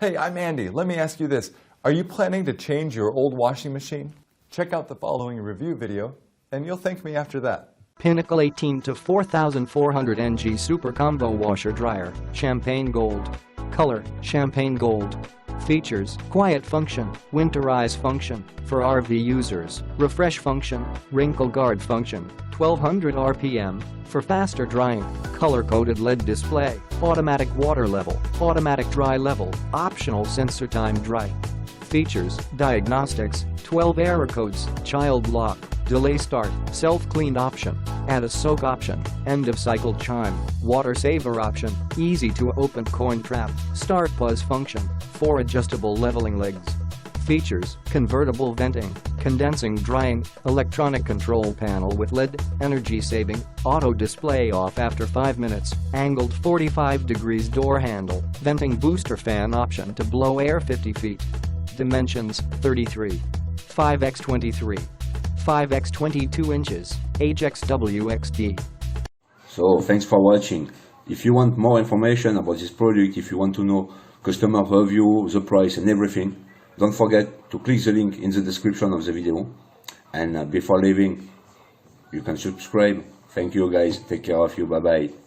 Hey, I'm Andy. Let me ask you this. Are you planning to change your old washing machine? Check out the following review video, and you'll thank me after that. Pinnacle 18-4400NG Super Combo Washer Dryer, Champagne Gold. Color, Champagne Gold. Features, Quiet Function, Winterize Function, for RV users, Refresh Function, Wrinkle Guard Function, 1200 RPM, for faster drying, color-coded LED display, automatic water level, automatic dry level, optional sensor time dry. Features, Diagnostics, 12 error codes, child lock, delay start, self-clean option, add a soak option, end-of-cycle chime, water saver option, easy-to-open coin trap, start pause function, 4 adjustable leveling legs. Features, convertible venting, condensing drying, electronic control panel with LED, energy saving, auto display off after 5 minutes, angled 45 degrees door handle, venting booster fan option to blow air 50 feet. Dimensions, 33. 5x23. 5x22 inches, HXWXD. So thanks for watching. If you want more information about this product, if you want to know customer review, the price and everything, don't forget to click the link in the description of the video. And before leaving, you can subscribe. Thank you guys. Take care of you. Bye bye.